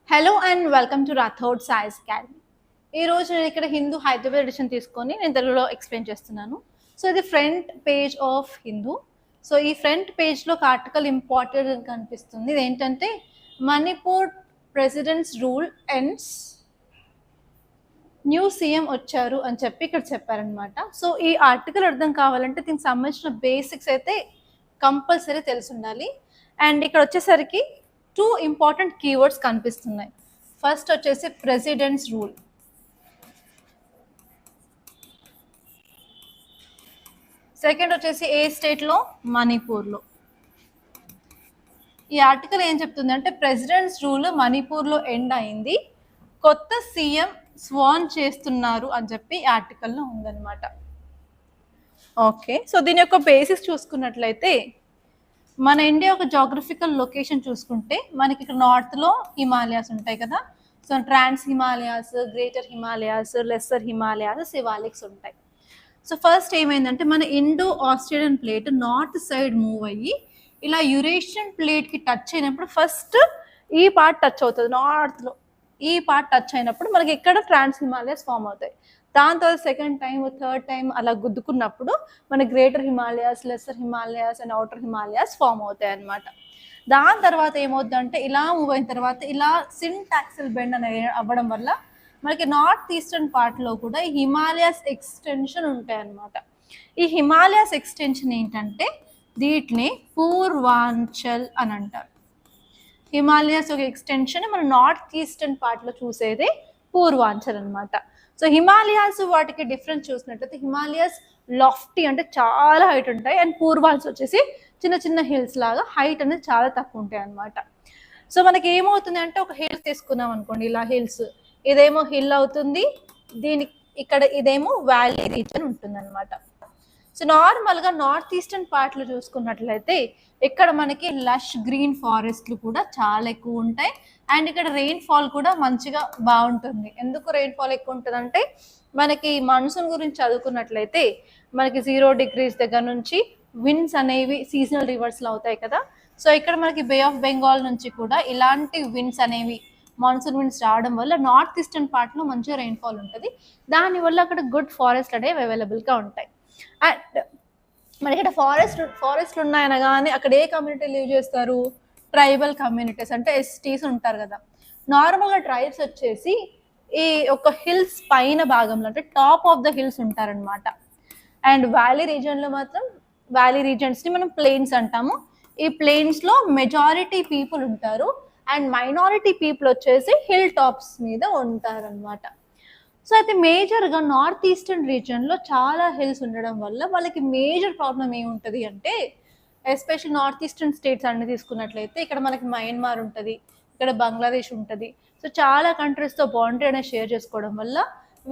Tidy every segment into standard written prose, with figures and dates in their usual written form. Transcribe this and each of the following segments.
Hello and welcome to Rathod science academy. ఈరోజు నేను ఇక్కడ హిందూ హైదరాబాద్ ఎడిషన్ తీసుకొని నేను తెలుగులో ఎక్స్ప్లెయిన్ చేస్తున్నాను. సో ఇది front page of Hindu. So ఈ ఫ్రంట్ పేజ్లో ఒక ఆర్టికల్ ఇంపార్టెంట్ కనిపిస్తుంది. ఇదేంటంటే Manipur presidents rule ends, new CM వచ్చారు అని చెప్పి ఇక్కడ చెప్పారనమాట. సో ఈ ఆర్టికల్ అర్థం కావాలంటే దీనికి సంబంధించిన బేసిక్స్ అయితే కంపల్సరీ తెలిసి ఉండాలి. అండ్ ఇక్కడ వచ్చేసరికి 2 ఇంపార్టెంట్ కీవర్డ్స్ కనిపిస్తున్నాయి. ఫస్ట్ వచ్చేసి ప్రెసిడెంట్స్ రూల్, సెకండ్ వచ్చేసి ఏ స్టేట్లో, మణిపూర్లో. ఈ ఆర్టికల్ ఏం చెప్తుంది అంటే ప్రెసిడెంట్స్ రూల్ మణిపూర్లో ఎండ్ అయింది, కొత్త సీఎం స్వాన్ చేస్తున్నారు అని చెప్పి ఈ ఆర్టికల్లో ఉందన్నమాట. ఓకే, సో దీని యొక్క బేసిక్స్ చూసుకున్నట్లయితే మన ఇండియా ఒక జాగ్రఫికల్ లొకేషన్ చూసుకుంటే మనకి ఇక్కడ నార్త్లో హిమాలయాస్ ఉంటాయి కదా. So trans Himalayas, greater Himalayas, lesser Himalayas, Siwaliks ఉంటాయి. సో ఫస్ట్ ఏమైందంటే మన Indo Australian plate north side move అయ్యి ఇలా యురేషియన్ ప్లేట్కి టచ్ అయినప్పుడు ఫస్ట్ ఈ పార్ట్ టచ్ అవుతుంది నార్త్లో. ఈ పార్ట్ టచ్ అయినప్పుడు మనకి ఇక్కడ ట్రాన్స్ హిమాలయాస్ ఫామ్ అవుతాయి. దాని తర్వాత సెకండ్ టైం, థర్డ్ టైం అలా గుద్దుకున్నప్పుడు మన greater Himalayas, lesser Himalayas and outer Himalayas form అవుతాయి అన్నమాట. దాని తర్వాత ఏమవుతుందంటే ఇలా మూవ్ అయిన తర్వాత ఇలా సింటాక్సిల్ బెండ్ అనేది అవ్వడం వల్ల మనకి నార్త్ ఈస్టర్న్ పార్ట్లో కూడా ఈ హిమాలయాస్ ఎక్స్టెన్షన్ ఉంటాయి అన్నమాట. ఈ హిమాలయాస్ ఎక్స్టెన్షన్ ఏంటంటే వీటిని పూర్వాంచల్ అని అంటారు. హిమాలయాస్ ఒక ఎక్స్టెన్షన్ మన నార్త్ ఈస్టర్న్ పార్ట్లో చూసేది పూర్వాంచల్ అనమాట. సో హిమాలయాస్ వాటికి డిఫరెన్స్ చూసినట్లయితే హిమాలయాస్ లాఫ్టీ అంటే చాలా హైట్ ఉంటాయి, అండ్ పూర్వాంచల్ వచ్చేసి చిన్న చిన్న హిల్స్ లాగా హైట్ అనేది చాలా తక్కువ ఉంటాయి అనమాట. సో మనకి ఏమవుతుంది అంటే ఒక హిల్స్ తీసుకున్నాం అనుకోండి, ఇలా హిల్స్, ఇదేమో హిల్ అవుతుంది, దీనికి ఇక్కడ ఇదేమో వ్యాలీ రీజన్ ఉంటుంది అనమాట. సో నార్మల్గా నార్త్ ఈస్టర్న్ పార్ట్లో చూసుకున్నట్లయితే ఇక్కడ మనకి లష్ గ్రీన్ ఫారెస్ట్లు కూడా చాలా ఎక్కువ ఉంటాయి, అండ్ ఇక్కడ రెయిన్ఫాల్ కూడా మంచిగా బాగుంటుంది. ఎందుకు రెయిన్ఫాల్ ఎక్కువ ఉంటుంది అంటే మనకి మాన్సూన్ గురించి చదువుకున్నట్లయితే మనకి 0 degrees దగ్గర నుంచి విండ్స్ అనేవి సీజనల్ రివర్స్లు అవుతాయి కదా. సో ఇక్కడ మనకి బే ఆఫ్ బెంగాల్ నుంచి కూడా ఇలాంటి విండ్స్ అనేవి మాన్సూన్ విండ్స్ రావడం వల్ల నార్త్ ఈస్టర్న్ పార్ట్లో మంచిగా రెయిన్ఫాల్ ఉంటుంది. దానివల్ల అక్కడ గుడ్ ఫారెస్ట్ అనేవి అవైలబుల్గా ఉంటాయి. అండ్ మనకి ఇక్కడ ఫారెస్ట్లు ఉన్నాయనగానే అక్కడ ఏ కమ్యూనిటీ లివ్ చేస్తారు, ట్రైబల్ కమ్యూనిటీస్ అంటే ఎస్టీస్ ఉంటారు కదా. నార్మల్గా ట్రైబ్స్ వచ్చేసి ఈ ఒక హిల్స్ పైన భాగంలో అంటే టాప్ ఆఫ్ ద హిల్స్ ఉంటారనమాట. అండ్ వ్యాలీ రీజన్లో మాత్రం వ్యాలీ రీజన్స్ని మనం ప్లెయిన్స్ అంటాము. ఈ ప్లెయిన్స్లో మెజారిటీ పీపుల్ ఉంటారు అండ్ మైనారిటీ పీపుల్ వచ్చేసి హిల్ టాప్స్ మీద ఉంటారనమాట. సో అయితే మేజర్గా నార్త్ ఈస్టర్న్ రీజియన్లో చాలా హిల్స్ ఉండడం వల్ల వాళ్ళకి మేజర్ ప్రాబ్లం ఏముంటుంది అంటే ఎస్పెషల్ నార్త్ ఈస్టర్న్ స్టేట్స్ అన్ని తీసుకున్నట్లయితే ఇక్కడ మనకి మయన్మార్ ఉంటుంది, ఇక్కడ బంగ్లాదేశ్ ఉంటుంది. సో చాలా కంట్రీస్తో బౌండరీ అనేది షేర్ చేసుకోవడం వల్ల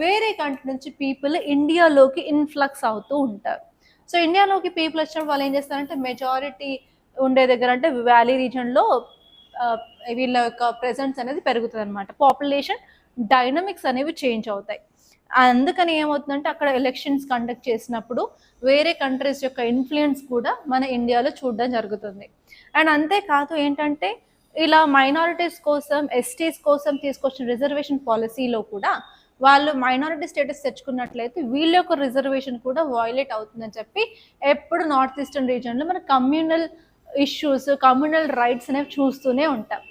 వేరే కంట్రీ నుంచి పీపుల్ ఇండియాలోకి ఇన్ఫ్లక్స్ అవుతూ ఉంటారు. సో ఇండియాలోకి పీపుల్ వచ్చినప్పుడు వాళ్ళు ఏం చేస్తారంటే మెజారిటీ ఉండే దగ్గర అంటే వ్యాలీ రీజన్లో వీళ్ళ యొక్క ప్రెజెన్స్ అనేది పెరుగుతుంది అనమాట. పాపులేషన్ డైనమిక్స్ అనేవి చేంజ్ అవుతాయి. అందుకని ఏమవుతుందంటే అక్కడ ఎలక్షన్స్ కండక్ట్ చేసినప్పుడు వేరే కంట్రీస్ యొక్క ఇన్ఫ్లుయెన్స్ కూడా మన ఇండియాలో చూడడం జరుగుతుంది. అండ్ అంతేకాదు ఏంటంటే ఇలా మైనారిటీస్ కోసం, ఎస్టీస్ కోసం తీసుకొచ్చిన రిజర్వేషన్ పాలసీలో కూడా వాళ్ళు మైనారిటీ స్టేటస్ తెచ్చుకున్నట్లయితే వీళ్ళ యొక్క రిజర్వేషన్ కూడా వయలేట్ అవుతుందని చెప్పి ఎప్పుడు నార్త్ ఈస్టర్న్ రీజియన్లో మన కమ్యూనల్ ఇష్యూస్, కమ్యూనల్ రైట్స్ అనేవి చూస్తూనే ఉంటాం.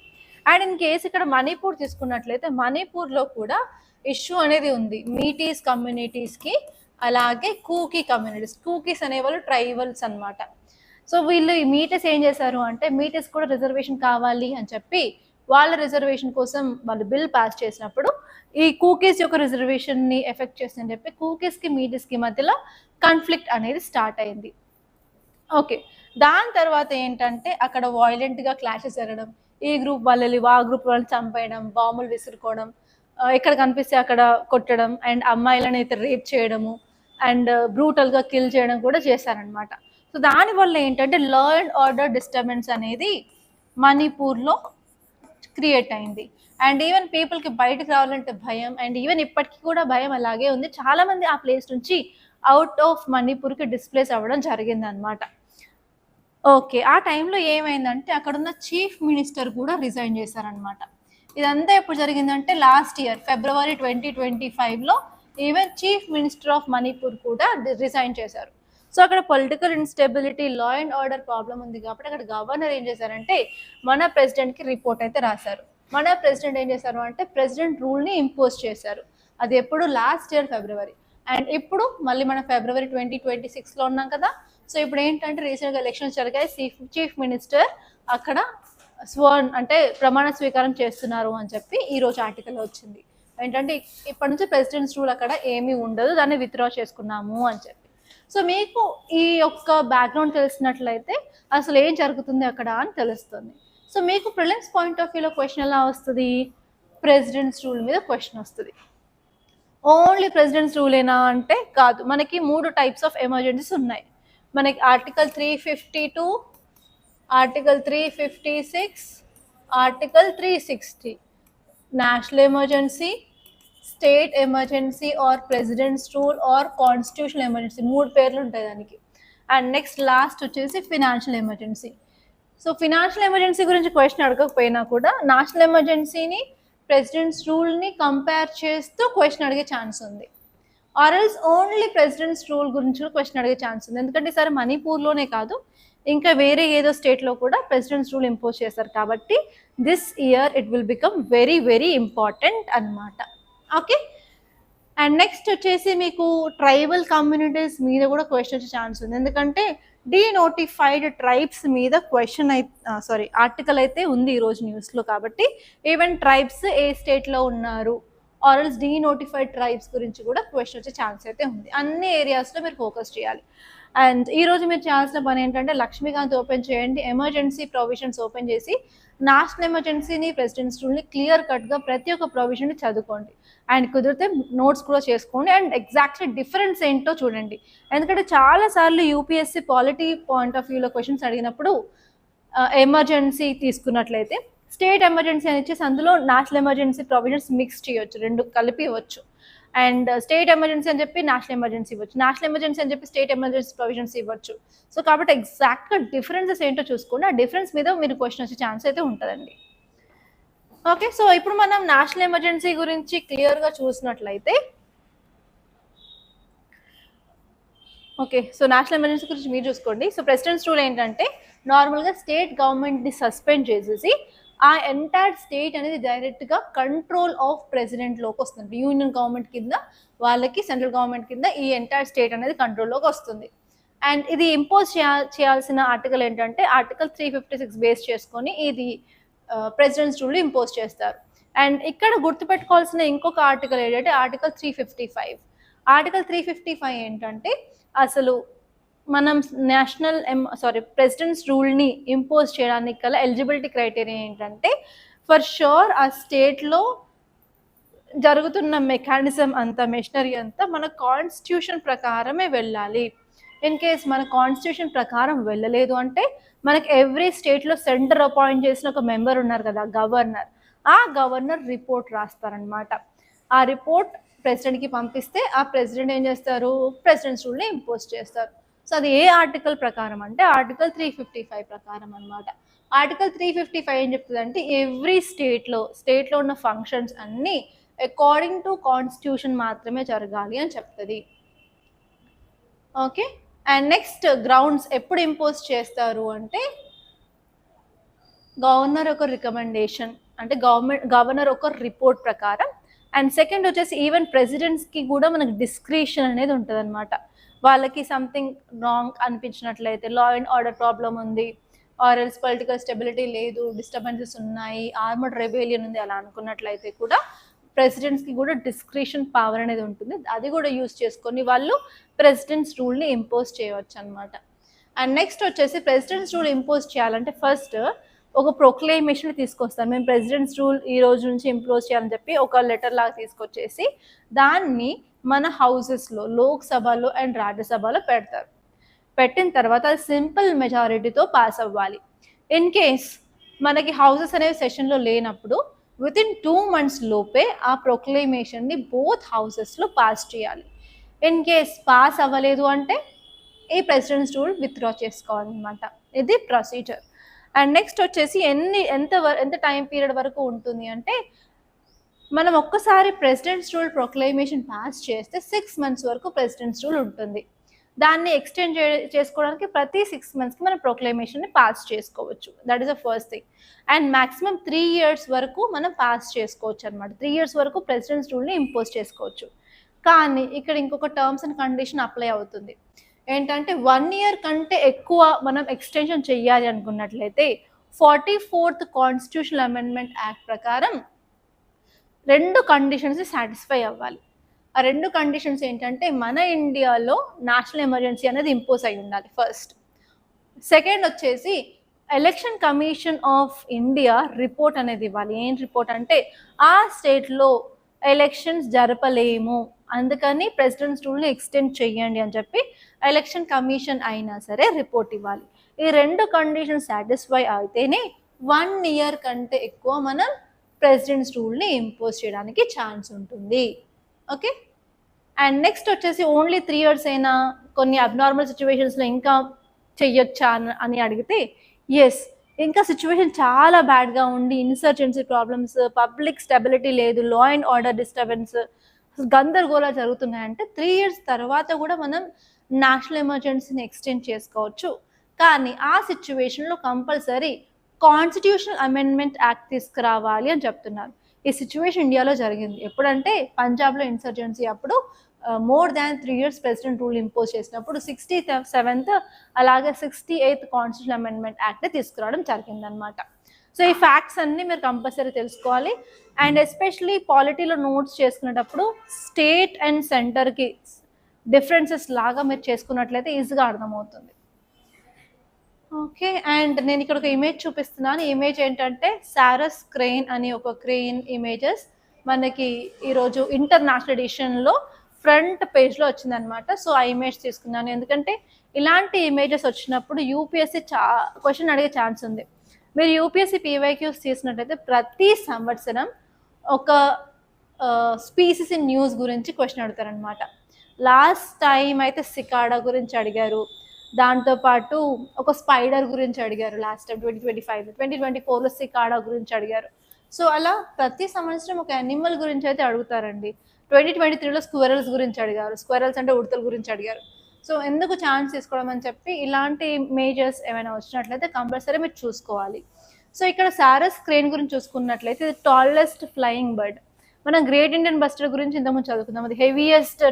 అండ్ ఇన్ కేసు ఇక్కడ మణిపూర్ తీసుకున్నట్లయితే మణిపూర్లో కూడా ఇష్యూ అనేది ఉంది మీటీస్ కమ్యూనిటీస్కి, అలాగే కూకీ కమ్యూనిటీస్. కూకీస్ అనేవాళ్ళు ట్రైబల్స్ అనమాట. సో వీళ్ళు ఈ మీటీస్ ఏం చేశారు అంటే మీటీస్ కూడా రిజర్వేషన్ కావాలి అని చెప్పి వాళ్ళ రిజర్వేషన్ కోసం వాళ్ళు బిల్ పాస్ చేసినప్పుడు ఈ కూకీస్ యొక్క రిజర్వేషన్ని ఎఫెక్ట్ చేస్తుందని చెప్పి కూకీస్కి మీటీస్కి మధ్యలో కాన్ఫ్లిక్ట్ అనేది స్టార్ట్ అయింది. ఓకే, దాని తర్వాత ఏంటంటే అక్కడ వాయిలెంట్గా క్లాషెస్ జరగడం, ఈ గ్రూప్ వాళ్ళని ఆ గ్రూప్ వాళ్ళని చంపేయడం, బాంబులు విసురుకోవడం, ఎక్కడ కనిపిస్తే అక్కడ కొట్టడం, అండ్ అమ్మాయిలను అయితే రేప్ చేయడము అండ్ బ్రూటల్గా కిల్ చేయడం కూడా చేశారనమాట. సో దానివల్ల ఏంటంటే లా అండ్ ఆర్డర్ డిస్టర్బెన్స్ అనేది మణిపూర్లో క్రియేట్ అయింది. అండ్ ఈవెన్ పీపుల్కి బయటకు రావాలంటే భయం, అండ్ ఈవెన్ ఇప్పటికీ కూడా భయం అలాగే ఉంది. చాలామంది ఆ ప్లేస్ నుంచి అవుట్ ఆఫ్ మణిపూర్కి డిస్ప్లేస్ అవ్వడం జరిగిందనమాట. ఓకే, ఆ టైంలో ఏమైందంటే అక్కడున్న చీఫ్ మినిస్టర్ కూడా రిజైన్ చేశారనమాట. ఇదంతా ఎప్పుడు జరిగిందంటే లాస్ట్ ఇయర్ ఫిబ్రవరి 2025లో even chief minister of Manipur కూడా రిజైన్ చేశారు. సో అక్కడ political instability, law and order problem ఉంది కాబట్టి అక్కడ గవర్నర్ ఏం చేశారంటే మన ప్రెసిడెంట్కి రిపోర్ట్ అయితే రాశారు. మన ప్రెసిడెంట్ ఏం చేశారు అంటే ప్రెసిడెంట్ రూల్ని ఇంపోజ్ చేశారు. అది ఎప్పుడు లాస్ట్ ఇయర్ ఫిబ్రవరి. అండ్ ఇప్పుడు మళ్ళీ మనం ఫిబ్రవరి 2026లో ఉన్నాం కదా. సో ఇప్పుడు ఏంటంటే రీసెంట్గా ఎలక్షన్స్ జరిగాయి, చీఫ్ మినిస్టర్ అక్కడ స్వర్న్ అంటే ప్రమాణ స్వీకారం చేస్తున్నారు అని చెప్పి ఈరోజు ఆర్టికల్ వచ్చింది. ఏంటంటే ఇప్పటి నుంచి ప్రెసిడెంట్స్ రూల్ అక్కడ ఏమీ ఉండదు, దాన్ని విత్డ్రా చేసుకున్నాము అని చెప్పి. సో మీకు ఈ యొక్క బ్యాక్గ్రౌండ్ తెలిసినట్లయితే అసలు ఏం జరుగుతుంది అక్కడ అని తెలుస్తుంది. సో మీకు ప్రిలిమ్స్ పాయింట్ ఆఫ్ వ్యూలో క్వశ్చన్ ఎలా వస్తుంది? ప్రెసిడెంట్స్ రూల్ మీద క్వశ్చన్ వస్తుంది. ఓన్లీ ప్రెసిడెంట్స్ రూలేనా అంటే కాదు, మనకి 3 టైప్స్ ఆఫ్ ఎమర్జెన్సీస్ ఉన్నాయి. మనకి article 352, article 356, article 360. National emergency, state emergency or president's rule or constitutional emergency, 3 పేర్లు ఉంటాయి దానికి. అండ్ నెక్స్ట్ లాస్ట్ వచ్చేసి financial emergency. So financial emergency గురించి క్వశ్చన్ అడగకపోయినా కూడా నేషనల్ ఎమర్జెన్సీని ప్రెసిడెంట్స్ రూల్ని కంపేర్ చేస్తూ క్వశ్చన్ అడిగే ఛాన్స్ ఉంది. ఆర్ఎల్స్ ఓన్లీ ప్రెసిడెంట్స్ రూల్ గురించి కూడా క్వశ్చన్ అడిగే ఛాన్స్ ఉంది. ఎందుకంటే ఈసారి మణిపూర్లోనే కాదు, ఇంకా వేరే ఏదో స్టేట్లో కూడా ప్రెసిడెంట్స్ రూల్ ఇంపోజ్ చేశారు కాబట్టి this year it will become very very important అన్నమాట. ఓకే. అండ్ నెక్స్ట్ వచ్చేసి మీకు ట్రైబల్ కమ్యూనిటీస్ మీద కూడా క్వశ్చన్ వచ్చే ఛాన్స్ ఉంది. ఎందుకంటే డీనోటిఫైడ్ ట్రైబ్స్ మీద క్వశ్చన్ ఆర్టికల్ అయితే ఉంది ఈరోజు న్యూస్లో. కాబట్టి ఈవెన్ ట్రైబ్స్ ఏ స్టేట్లో ఉన్నారు ఆర్ఎల్స్ డీనోటిఫైడ్ ట్రైబ్స్ గురించి కూడా క్వశ్చన్ వచ్చే ఛాన్స్ అయితే ఉంది. అన్ని ఏరియాస్లో మీరు ఫోకస్ చేయాలి. అండ్ ఈరోజు మీరు చేయాల్సిన పని ఏంటంటే లక్ష్మీకాంత్ ఓపెన్ చేయండి, ఎమర్జెన్సీ ప్రొవిజన్స్ ఓపెన్ చేసి నేషనల్ ఎమర్జెన్సీని, ప్రెసిడెంట్స్ రూల్ని క్లియర్ కట్గా ప్రతి ఒక్క ప్రొవిజన్ని చదువుకోండి. అండ్ కుదిరితే నోట్స్ కూడా చేసుకోండి. అండ్ ఎగ్జాక్ట్లీ డిఫరెన్స్ ఏంటో చూడండి. ఎందుకంటే చాలాసార్లు యూపీఎస్సీ పాలిటీ పాయింట్ ఆఫ్ వ్యూలో క్వశ్చన్స్ అడిగినప్పుడు ఎమర్జెన్సీ తీసుకున్నట్లయితే స్టేట్ ఎమర్జెన్సీ అని ఇచ్చేసి అందులో నేషనల్ ఎమర్జెన్సీ ప్రొవిజన్స్ మిక్స్ చేయొచ్చు, 2 కలిపి ఇవ్వచ్చు. అండ్ స్టేట్ ఎమర్జెన్సీ అని చెప్పి నేషనల్ ఎమర్జెన్సీ ఇవ్వచ్చు, నేషనల్ ఎమర్జెన్సీ అని చెప్పి స్టేట్ ఎమర్జెన్సీ ప్రొవిజన్స్ ఇవ్వచ్చు. సో కాబట్టి ఎగ్జాక్ట్గా డిఫరెన్సెస్ ఏంటో చూసుకోండి. ఆ డిఫరెన్స్ మీద మీరు క్వశ్చన్ వచ్చే ఛాన్స్ అయితే ఉంటుందండి. ఓకే. సో ఇప్పుడు మనం నేషనల్ ఎమర్జెన్సీ గురించి క్లియర్గా చూసినట్లయితే ఓకే. సో నేషనల్ ఎమర్జెన్సీ గురించి మీరు చూసుకోండి. సో ప్రెసిడెంట్స్ రూల్ ఏంటంటే నార్మల్గా స్టేట్ గవర్నమెంట్ని సస్పెండ్ చేసేసి ఆ ఎంటైర్ స్టేట్ అనేది డైరెక్ట్గా కంట్రోల్ ఆఫ్ ప్రెసిడెంట్లోకి వస్తుంది. యూనియన్ గవర్నమెంట్ కింద వాళ్ళకి, సెంట్రల్ గవర్నమెంట్ కింద ఈ ఎంటైర్ స్టేట్ అనేది కంట్రోల్లోకి వస్తుంది. అండ్ ఇది ఇంపోజ్ చేయాల్సిన ఆర్టికల్ ఏంటంటే ఆర్టికల్ 356 బేస్ చేసుకొని ఇది ప్రెసిడెంట్స్ రూల్ ఇంపోజ్ చేస్తారు. అండ్ ఇక్కడ గుర్తుపెట్టుకోవాల్సిన ఇంకొక ఆర్టికల్ ఏంటంటే ఆర్టికల్ 355. ఆర్టికల్ 355 ఏంటంటే అసలు మనం ప్రెసిడెంట్స్ రూల్ని ఇంపోజ్ చేయడానికి గల ఎలిజిబిలిటీ క్రైటీరియా ఏంటంటే ఫర్ షూర్ ఆ స్టేట్లో జరుగుతున్న మెకానిజం అంతా, మెషినరీ అంతా మన కాన్స్టిట్యూషన్ ప్రకారమే వెళ్ళాలి. ఇన్ కేస్ మన కాన్స్టిట్యూషన్ ప్రకారం వెళ్ళలేదు అంటే మనకి ఎవ్రీ స్టేట్లో సెంటర్ అపాయింట్ చేసిన ఒక మెంబర్ ఉన్నారు కదా, గవర్నర్, ఆ గవర్నర్ రిపోర్ట్ రాస్తారనమాట. ఆ రిపోర్ట్ ప్రెసిడెంట్కి పంపిస్తే ఆ ప్రెసిడెంట్ ఏం చేస్తారు, ప్రెసిడెంట్స్ రూల్ని ఇంపోజ్ చేస్తారు. సో అది ఏ ఆర్టికల్ ప్రకారం అంటే ఆర్టికల్ 355 ప్రకారం అనమాట. ఆర్టికల్ 355 ఏం చెప్తుంది అంటే ఎవ్రీ స్టేట్లో ఉన్న ఫంక్షన్స్ అన్నీ అకార్డింగ్ టు కాన్స్టిట్యూషన్ మాత్రమే జరగాలి అని చెప్తుంది. ఓకే. అండ్ నెక్స్ట్ గ్రౌండ్స్ ఎప్పుడు ఇంపోజ్ చేస్తారు అంటే గవర్నర్ ఒక రికమెండేషన్ అంటే గవర్నర్ ఒక రిపోర్ట్ ప్రకారం. అండ్ సెకండ్ వచ్చేసి ఈవెన్ ప్రెసిడెంట్స్కి కూడా మనకు డిస్క్రిషన్ అనేది ఉంటుంది అనమాట. వాళ్ళకి సంథింగ్ రాంగ్ అనిపించినట్లయితే, లా అండ్ ఆర్డర్ ప్రాబ్లం ఉంది, ఆర్ఎల్స్ పొలిటికల్ స్టెబిలిటీ లేదు, డిస్టర్బెన్సెస్ ఉన్నాయి, ఆర్మడ్ రెబేలియన్ ఉంది అలా అనుకున్నట్లయితే కూడా ప్రెసిడెంట్స్కి కూడా డిస్క్రిషన్ పవర్ అనేది ఉంటుంది. అది కూడా యూజ్ చేసుకొని వాళ్ళు ప్రెసిడెంట్స్ రూల్ని ఇంపోజ్ చేయవచ్చు అనమాట. అండ్ నెక్స్ట్ వచ్చేసి ప్రెసిడెంట్స్ రూల్ ఇంపోజ్ చేయాలంటే ఫస్ట్ ఒక ప్రొక్లైమేషన్ తీసుకొస్తారు. మేము ప్రెసిడెంట్స్ రూల్ ఈ రోజు నుంచి ఇంపోజ్ చేయాలని చెప్పి ఒక లెటర్ లాగా తీసుకొచ్చేసి దాన్ని మన హౌసెస్లో, లోక్సభలో అండ్ రాజ్యసభలో పెడతారు. పెట్టిన తర్వాత అది సింపుల్ మెజారిటీతో పాస్ అవ్వాలి. ఇన్ కేస్ మనకి హౌసెస్ అనేవి సెషన్లో లేనప్పుడు వితిన్ 2 months లోపే ఆ ప్రొక్లైమేషన్ని బోత్ హౌసెస్లో పాస్ చేయాలి. ఇన్ కేస్ పాస్ అవ్వలేదు అంటే ఈ ప్రెసిడెంట్స్ రూల్ విత్డ్రా చేసుకోవాలన్నమాట. ఇది ప్రొసీజర్. అండ్ నెక్స్ట్ వచ్చేసి ఎంత టైం పీరియడ్ వరకు ఉంటుంది అంటే, మనం ఒక్కసారి ప్రెసిడెంట్స్ రూల్ ప్రొక్లైమేషన్ పాస్ చేస్తే 6 months వరకు ప్రెసిడెంట్స్ రూల్ ఉంటుంది. దాన్ని ఎక్స్టెండ్ చేసుకోవడానికి ప్రతి 6 monthsకి మనం ప్రొక్లైమేషన్ని పాస్ చేసుకోవచ్చు. That is the first thing. And maximum 3 years వరకు మనం పాస్ చేసుకోవచ్చు అనమాట. 3 years వరకు ప్రెసిడెంట్స్ రూల్ని ఇంపోజ్ చేసుకోవచ్చు. కానీ ఇక్కడ ఇంకొక టర్మ్స్ అండ్ కండిషన్ అప్లై అవుతుంది. ఏంటంటే 1 year కంటే ఎక్కువ మనం ఎక్స్టెన్షన్ చెయ్యాలి అనుకున్నట్లయితే 44th కాన్స్టిట్యూషనల్ అమెండ్మెంట్ యాక్ట్ ప్రకారం 2 కండిషన్స్ సాటిస్ఫై అవ్వాలి. ఆ 2 కండిషన్స్ ఏంటంటే, మన ఇండియాలో నేషనల్ ఎమర్జెన్సీ అనేది ఇంపోజ్ అయి ఉండాలి ఫస్ట్. సెకండ్ వచ్చేసి election commission of India report అనేది ఇవ్వాలి. ఏం రిపోర్ట్ అంటే, ఆ స్టేట్లో ఎలక్షన్స్ జరపలేము, అందుకని ప్రెసిడెంట్స్ రూల్ని ఎక్స్టెండ్ చేయండి అని చెప్పి ఎలక్షన్ కమిషన్ అయినా సరే రిపోర్ట్ ఇవ్వాలి. ఈ 2 కండిషన్స్ సాటిస్ఫై అయితేనే 1 year కంటే ఎక్కువ మనం ప్రెసిడెంట్స్ రూల్ని ఇంపోజ్ చేయడానికి ఛాన్స్ ఉంటుంది. ఓకే. అండ్ నెక్స్ట్ వచ్చేసి ఓన్లీ 3 years అయినా కొన్ని అబ్నార్మల్ సిచ్యువేషన్స్లో ఇంకా చెయ్యొచ్చా అని అడిగితే, ఎస్, ఇంకా సిచ్యువేషన్ చాలా బ్యాడ్గా ఉండి ఇన్సర్జెన్సీ ప్రాబ్లమ్స్, పబ్లిక్ స్టెబిలిటీ లేదు, లా అండ్ ఆర్డర్ డిస్టర్బెన్స్, గందరగోళాలు జరుగుతున్నాయంటే 3 years తర్వాత కూడా మనం నేషనల్ ఎమర్జెన్సీని ఎక్స్టెండ్ చేసుకోవచ్చు. కానీ ఆ సిచ్యువేషన్లో కంపల్సరీ కాన్స్టిట్యూషనల్ అమెండ్మెంట్ యాక్ట్ తీసుకురావాలి అని చెప్తున్నారు. ఈ సిచ్యువేషన్ ఇండియాలో జరిగింది ఎప్పుడంటే, పంజాబ్లో ఇన్సర్జెన్సీ అప్పుడు more than 3 years president rule impose చేసినప్పుడు 67th అలాగే 68th కాన్స్టిట్యూషనల్ అమెండ్మెంట్ యాక్ట్ తీసుకురావడం జరిగిందనమాట. సో ఈ ఫ్యాక్ట్స్ అన్నీ మీరు కంపల్సరీ తెలుసుకోవాలి. అండ్ ఎస్పెషలీ పాలిటీలో నోట్స్ చేసుకునేటప్పుడు స్టేట్ అండ్ సెంటర్కి డిఫరెన్సెస్ లాగా మీరు చేసుకున్నట్లయితే ఈజీగా అర్థమవుతుంది. ఓకే. అండ్ నేను ఇక్కడ ఒక ఇమేజ్ చూపిస్తున్నాను. ఇమేజ్ ఏంటంటే, సారస్ క్రెయిన్ అని ఒక క్రెయిన్ ఇమేజెస్ మనకి ఈరోజు ఇంటర్నేషనల్ ఎడిషన్లో ఫ్రంట్ పేజ్లో వచ్చిందనమాట. సో ఆ ఇమేజ్ తీసుకున్నాను, ఎందుకంటే ఇలాంటి ఇమేజెస్ వచ్చినప్పుడు యూపీఎస్సీ క్వశ్చన్ అడిగే ఛాన్స్ ఉంది. మీరు యూపీఎస్సీ పీవైక్యూస్ చేసినట్టయితే ప్రతి సంవత్సరం ఒక స్పీసీస్ ఇన్ న్యూస్ గురించి క్వశ్చన్ అడుగుతారనమాట. లాస్ట్ టైం అయితే సికాడా గురించి అడిగారు, దాంతోపాటు ఒక స్పైడర్ గురించి అడిగారు లాస్ట్ టైం 2025. 2024లో సికాడా గురించి అడిగారు. సో అలా ప్రతి సంవత్సరం ఒక యానిమల్ గురించి అయితే అడుగుతారండి. 2023లో స్క్వెరల్స్ గురించి అడిగారు, స్క్వెరల్స్ అంటే ఉడతల గురించి అడిగారు. సో ఎందుకు ఛాన్స్ తీసుకోవడం అని చెప్పి ఇలాంటి మేజర్స్ ఏమైనా వచ్చినట్లయితే కంపల్సరీ మీరు చూసుకోవాలి. సో ఇక్కడ సారస్ క్రేన్ గురించి చూసుకున్నట్లయితే ఇది టాలెస్ట్ ఫ్లయింగ్ బర్డ్. మనం గ్రేట్ ఇండియన్ బస్టర్ గురించి ఇంతకుముందు చదువుకుందాం, అది హెవీయెస్ట్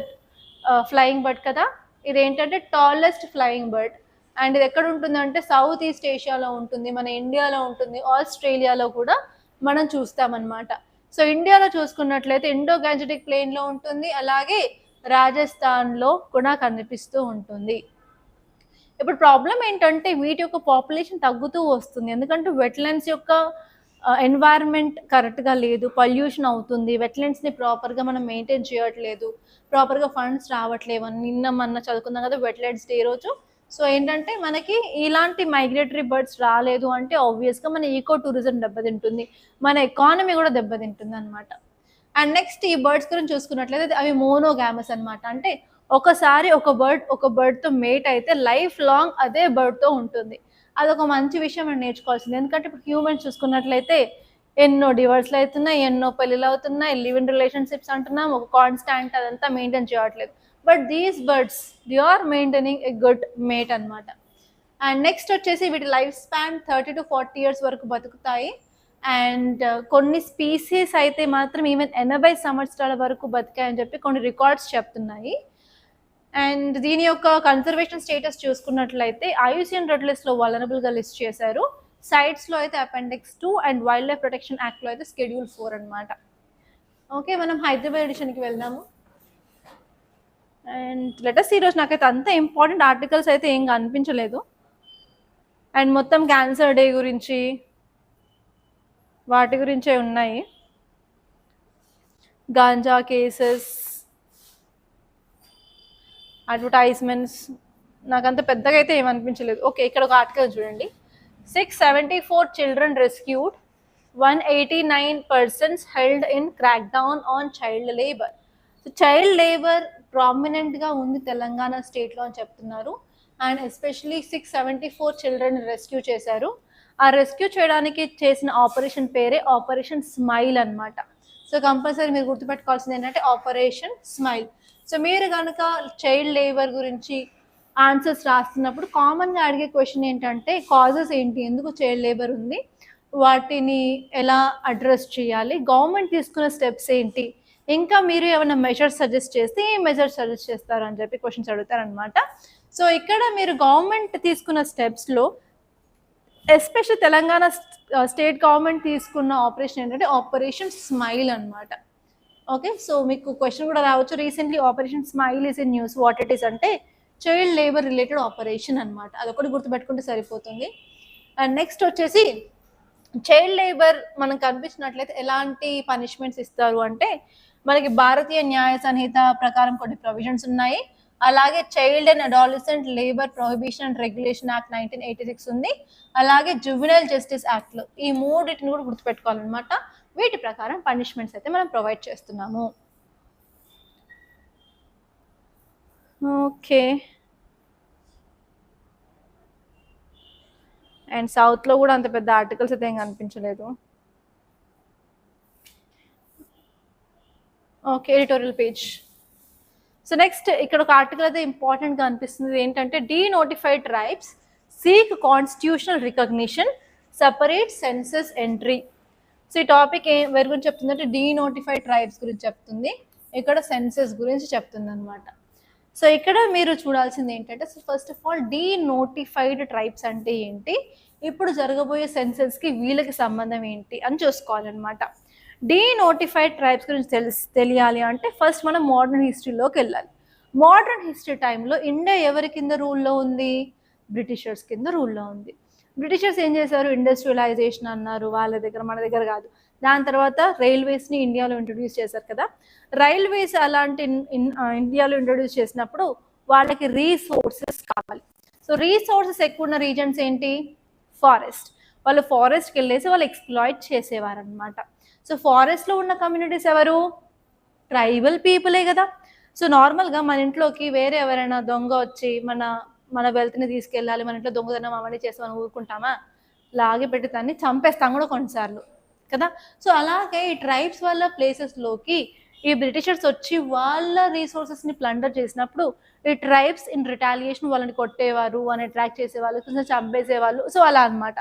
ఫ్లయింగ్ బర్డ్ కదా. ఇది ఏంటంటే టాలెస్ట్ ఫ్లయింగ్ బర్డ్. అండ్ ఇది ఎక్కడ ఉంటుందంటే సౌత్ ఈస్ట్ ఏషియాలో ఉంటుంది, మన ఇండియాలో ఉంటుంది, ఆస్ట్రేలియాలో కూడా మనం చూస్తామన్నమాట. సో ఇండియాలో చూసుకున్నట్లయితే ఇండో గ్యాంజెటిక్ ప్లేన్లో ఉంటుంది, అలాగే రాజస్థాన్లో కూడా కనిపిస్తూ ఉంటుంది. ఇప్పుడు ప్రాబ్లం ఏంటంటే వీటి యొక్క పాపులేషన్ తగ్గుతూ వస్తుంది, ఎందుకంటే వెట్లాండ్స్ యొక్క ఎన్వైర్న్మెంట్ కరెక్ట్గా లేదు, పొల్యూషన్ అవుతుంది, వెట్లాండ్స్ని ప్రాపర్గా మనం మెయింటైన్ చేయట్లేదు, ప్రాపర్గా ఫండ్స్ రావట్లేవు. నిన్న మొన్న చదువుకున్నాం కదా వెట్లాండ్స్ డే రోజు. సో ఏంటంటే మనకి ఇలాంటి మైగ్రేటరీ బర్డ్స్ రాలేదు అంటే ఆబ్వియస్గా మన ఈకో టూరిజం దెబ్బతింటుంది, మన ఎకానమీ కూడా దెబ్బతింటుంది అనమాట. అండ్ నెక్స్ట్ ఈ బర్డ్స్ గురించి చూసుకున్నట్లయితే అవి మోనోగామస్ అనమాట. అంటే ఒకసారి ఒక బర్డ్తో మేట్ అయితే లైఫ్ లాంగ్ అదే బర్డ్తో ఉంటుంది. అదొక మంచి విషయం మనం నేర్చుకోవాల్సింది, ఎందుకంటే ఇప్పుడు హ్యూమన్స్ చూసుకున్నట్లయితే ఎన్నో డివోర్స్లు అవుతున్నాయి, ఎన్నో పెళ్ళిళ్ళు అవుతున్నాయి, లివ్ ఇన్ రిలేషన్షిప్స్ అంటున్నాం, ఒక కాన్స్టాంట్ అదంతా మెయింటైన్ చేయట్లేదు. But these birds they are maintaining a good mate అనమాట. అండ్ నెక్స్ట్ వచ్చేసి వీటి లైఫ్ స్పాన్ 30 to 40 years వరకు బతుకుతాయి. అండ్ కొన్ని స్పీసీస్ అయితే మాత్రం ఈవెన్ 80 సంవత్సరాల వరకు బతికాయని చెప్పి కొన్ని రికార్డ్స్ చెప్తున్నాయి. అండ్ దీని యొక్క కన్జర్వేషన్ స్టేటస్ చూసుకున్నట్లయితే ఐయుసిఎన్ రెడ్ లిస్ట్లో వలనబుల్గా లిస్ట్ చేశారు. సైట్స్లో అయితే appendix 2 and wild life protection యాక్ట్లో అయితే Schedule 4 అనమాట. ఓకే, మనం హైదరాబాద్ ఎడిషన్కి వెళ్దాము. అండ్ లెటర్స్ ఈరోజు నాకైతే అంత ఇంపార్టెంట్ ఆర్టికల్స్ అయితే ఏం కనిపించలేదు. అండ్ మొత్తం క్యాన్సర్ డే గురించి వాటి గురించే ఉన్నాయి. గాంజా కేసెస్, అడ్వర్టైజ్మెంట్స్ నాకంత పెద్దగా అయితే ఏమనిపించలేదు. ఓకే, ఇక్కడ ఒక ఆర్టికల్ చూడండి. 674 children rescued, 189 persons held in crackdown on child labor. So child labour ప్రామినెంట్గా ఉంది తెలంగాణ స్టేట్లో అని చెప్తున్నారు. అండ్ ఎస్పెషలీ 674 children రెస్క్యూ చేశారు. ఆ రెస్క్యూ చేయడానికి చేసిన ఆపరేషన్ పేరే ఆపరేషన్ స్మైల్ అన్నమాట. సో కంపల్సరీ మీరు గుర్తుపెట్టుకోవాల్సింది ఏంటంటే ఆపరేషన్ స్మైల్. సో మీరు కనుక చైల్డ్ లేబర్ గురించి ఆన్సర్స్ రాస్తున్నప్పుడు కామన్గా అడిగే క్వశ్చన్ ఏంటంటే కాజెస్ ఏంటి, ఎందుకు చైల్డ్ లేబర్ ఉంది, వాటిని ఎలా అడ్రస్ చేయాలి, గవర్నమెంట్ తీసుకున్న స్టెప్స్ ఏంటి, ఇంకా మీరు ఏమైనా మెజర్స్ సజెస్ట్ చేస్తే ఏ మెజర్స్ సజెస్ట్ చేస్తారు అని చెప్పి క్వశ్చన్స్ అడుగుతారనమాట. సో ఇక్కడ మీరు గవర్నమెంట్ తీసుకున్న స్టెప్స్లో ఎస్పెషల్ తెలంగాణ స్టేట్ గవర్నమెంట్ తీసుకున్న ఆపరేషన్ ఏంటంటే ఆపరేషన్ స్మైల్ అనమాట. ఓకే, సో మీకు క్వశ్చన్ కూడా రావచ్చు, recently operation smile is in news, what it is అంటే చైల్డ్ లేబర్ రిలేటెడ్ ఆపరేషన్ అనమాట. అదొకటి గుర్తుపెట్టుకుంటే సరిపోతుంది. అండ్ నెక్స్ట్ వచ్చేసి చైల్డ్ లేబర్ మనకు కనిపించినట్లయితే ఎలాంటి పనిష్మెంట్స్ ఇస్తారు అంటే మనకి భారతీయ న్యాయ సంహిత ప్రకారం కొన్ని ప్రొవిజన్స్ ఉన్నాయి, అలాగే child and adolescent labour prohibition and regulation act 1986 ఉంది, అలాగే జువెనైల్ జస్టిస్ యాక్ట్లు, ఈ మూడింటిని కూడా గుర్తుపెట్టుకోవాలన్నమాట. వీటి ప్రకారం పనిష్మెంట్స్ అయితే మనం ప్రొవైడ్ చేస్తున్నాము. ఓకే, అండ్ సౌత్లో కూడా అంత పెద్ద ఆర్టికల్స్ అయితే ఏం కనిపించలేదు. Okay, editorial page. So next ఇక్కడ ఒక ఆర్టికల్ అయితే ఇంపార్టెంట్గా అనిపిస్తుంది, ఏంటంటే denotified tribes seek constitutional recognition, separate census entry. So ఈ టాపిక్ ఎవరి గురించి చెప్తుంది అంటే డీనోటిఫైడ్ ట్రైబ్స్ గురించి చెప్తుంది, ఇక్కడ సెన్సస్ గురించి చెప్తుంది అనమాట. సో ఇక్కడ మీరు చూడాల్సింది ఏంటంటే first of all denotified tribes అంటే ఏంటి, ఇప్పుడు జరగబోయే సెన్సస్కి వీళ్ళకి సంబంధం ఏంటి అని చూసుకోవాలన్నమాట. డీనోటిఫైడ్ ట్రైబ్స్ గురించి తెలియాలి అంటే ఫస్ట్ మనం మోడర్న్ హిస్టరీలోకి వెళ్ళాలి. మోడర్న్ హిస్టరీ టైంలో ఇండియా ఎవరి కింద రూల్లో ఉంది, బ్రిటిషర్స్ కింద రూల్లో ఉంది. బ్రిటిషర్స్ ఏం చేశారు, ఇండస్ట్రియలైజేషన్ అన్నారు, వాళ్ళ దగ్గర మన దగ్గర కాదు. దాని తర్వాత రైల్వేస్ని ఇండియాలో ఇంట్రొడ్యూస్ చేశారు కదా. రైల్వేస్ అలాంటి ఇండియాలో ఇంట్రొడ్యూస్ చేసినప్పుడు వాళ్ళకి రీసోర్సెస్ కావాలి. సో రీసోర్సెస్ ఎక్కువ ఉన్న రీజన్స్ ఏంటి, ఫారెస్ట్. వాళ్ళు ఫారెస్ట్కి వెళ్ళేసి వాళ్ళు ఎక్స్ప్లాయిట్ చేసేవారు అనమాట. సో ఫారెస్ట్లో ఉన్న కమ్యూనిటీస్ ఎవరు, ట్రైబల్ పీపులే కదా. సో నార్మల్గా మన ఇంట్లోకి వేరే ఎవరైనా దొంగ వచ్చి మన వెల్త్ని తీసుకెళ్ళాలి, మన ఇంట్లో దొంగతనం అవన్నీ చేసి మనం ఊరుకుంటామా, లాగి పెట్టి దాన్ని చంపేస్తాం కూడా కొన్నిసార్లు కదా. సో అలాగే ఈ ట్రైబ్స్ వాళ్ళ ప్లేసెస్లోకి ఈ బ్రిటిషర్స్ వచ్చి వాళ్ళ రీసోర్సెస్ని ప్లండర్ చేసినప్పుడు ఈ ట్రైబ్స్ ఇన్ రిటాలియేషన్ వాళ్ళని కొట్టేవారు, అని అట్రాక్ట్ చేసేవాళ్ళు, కొంచెం చంపేసేవాళ్ళు. సో అలా అనమాట.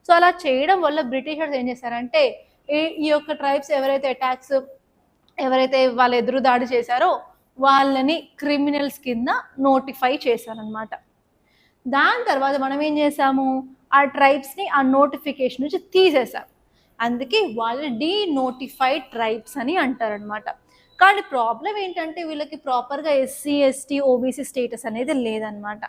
సో అలా చేయడం వల్ల బ్రిటిషర్స్ ఏం చేశారంటే ఈ యొక్క ట్రైబ్స్ ఎవరైతే వాళ్ళ ఎదురు దాడి చేశారో వాళ్ళని క్రిమినల్స్ కింద నోటిఫై చేశారనమాట. దాని తర్వాత మనం ఏం చేసాము, ఆ ట్రైబ్స్ని ఆ నోటిఫికేషన్ నుంచి తీసేసాం. అందుకే వాళ్ళు డీనోటిఫైడ్ ట్రైబ్స్ అని అంటారనమాట. కానీ ప్రాబ్లం ఏంటంటే వీళ్ళకి ప్రాపర్గా ఎస్సీ ఎస్టీ ఓబీసీ స్టేటస్ అనేది లేదనమాట.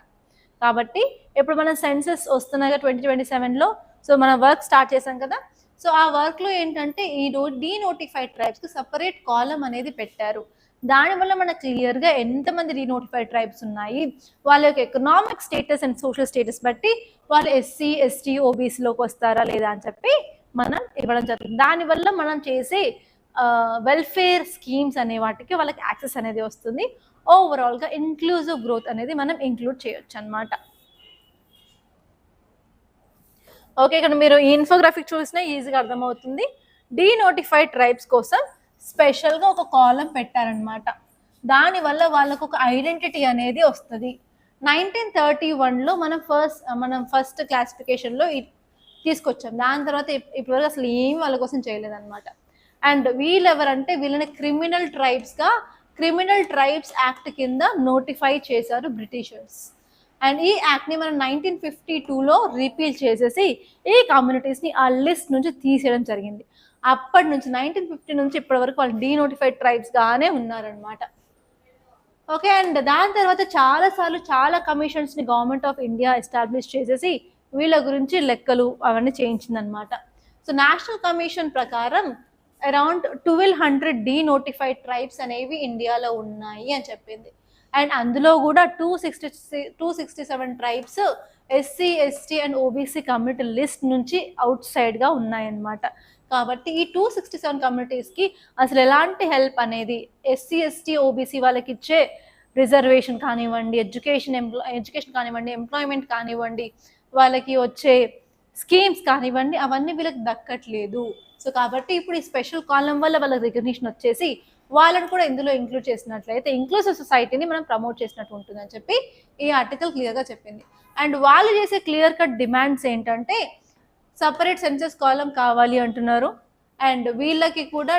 కాబట్టి ఇప్పుడు మనం సెన్సస్ వస్తున్నాయి 2027లో. సో మనం వర్క్ స్టార్ట్ చేసాం కదా. సో ఆ వర్క్లో ఏంటంటే ఈ డీనోటిఫైడ్ ట్రైబ్స్కి సపరేట్ కాలం అనేది పెట్టారు. దానివల్ల మనకు క్లియర్గా ఎంతమంది డీనోటిఫైడ్ ట్రైబ్స్ ఉన్నాయి, వాళ్ళ యొక్క economic status and social status బట్టి వాళ్ళు ఎస్సీ ఎస్టీ ఓబీసీలోకి వస్తారా లేదా అని చెప్పి మనం ఇవ్వడం జరుగుతుంది. దానివల్ల మనం చేసే వెల్ఫేర్ స్కీమ్స్ అనే వాటికి వాళ్ళకి యాక్సెస్ అనేది వస్తుంది. ఓవరాల్గా ఇన్క్లూజివ్ గ్రోత్ అనేది మనం ఇంక్లూడ్ చేయొచ్చు అనమాట. ఓకే, ఇక్కడ మీరు ఈ ఇన్ఫోగ్రాఫిక్ చూసినా ఈజీగా అర్థమవుతుంది. డీనోటిఫైడ్ ట్రైబ్స్ కోసం స్పెషల్గా ఒక కాలం పెట్టారనమాట. దానివల్ల వాళ్ళకు ఒక ఐడెంటిటీ అనేది వస్తుంది. 1931లో మనం ఫస్ట్ క్లాసిఫికేషన్లో తీసుకొచ్చాం. దాని తర్వాత ఇప్పటివరకు అసలు ఏమి వాళ్ళ కోసం చేయలేదన్నమాట. అండ్ వీళ్ళు ఎవరంటే వీళ్ళని క్రిమినల్ ట్రైబ్స్ యాక్ట్ కింద నోటిఫై చేశారు బ్రిటిషర్స్. అండ్ ఈ యాక్ట్ని మనం 1952లో రిపీల్ చేసేసి ఈ కమ్యూనిటీస్ని ఆ లిస్ట్ నుంచి తీసేయడం జరిగింది. అప్పటి నుంచి 1950 నుంచి ఇప్పటి వరకు వాళ్ళు డీనోటిఫైడ్ ట్రైబ్స్గానే ఉన్నారనమాట. ఓకే, అండ్ దాని తర్వాత చాలా కమిషన్స్ని గవర్నమెంట్ ఆఫ్ ఇండియా ఎస్టాబ్లిష్ చేసేసి వీళ్ళ గురించి లెక్కలు అవన్నీ చేయించిందనమాట. సో నేషనల్ కమిషన్ ప్రకారం అరౌండ్ 1200 డీనోటిఫైడ్ ట్రైబ్స్ అనేవి ఇండియాలో ఉన్నాయి అని చెప్పింది. అండ్ అందులో కూడా 267 tribes SC ST and OBC community list నుంచి అవుట్ సైడ్గా ఉన్నాయన్నమాట. కాబట్టి ఈ 267 కమ్యూనిటీస్కి అసలు ఎలాంటి హెల్ప్ అనేది ఎస్సీ ఎస్టీ ఓబీసీ వాళ్ళకి ఇచ్చే రిజర్వేషన్ కానివ్వండి, ఎడ్యుకేషన్ కానివ్వండి, ఎంప్లాయ్మెంట్ కానివ్వండి, వాళ్ళకి వచ్చే స్కీమ్స్ కానివ్వండి అవన్నీ వీళ్ళకి దక్కట్లేదు. సో కాబట్టి ఇప్పుడు ఈ స్పెషల్ కాలం వల్ల వాళ్ళకి రికగ్నిషన్ వచ్చేసి వాళ్ళని కూడా ఇందులో ఇంక్లూడ్ చేసినట్లయితే ఇంక్లూసివ్ సొసైటీని మనం ప్రమోట్ చేసినట్టు ఉంటుందని చెప్పి ఈ ఆర్టికల్ క్లియర్గా చెప్పింది. అండ్ వాళ్ళు చేసే క్లియర్ కట్ డిమాండ్స్ ఏంటంటే సపరేట్ సెన్సస్ కాలం కావాలి అంటున్నారు. అండ్ వీళ్ళకి కూడా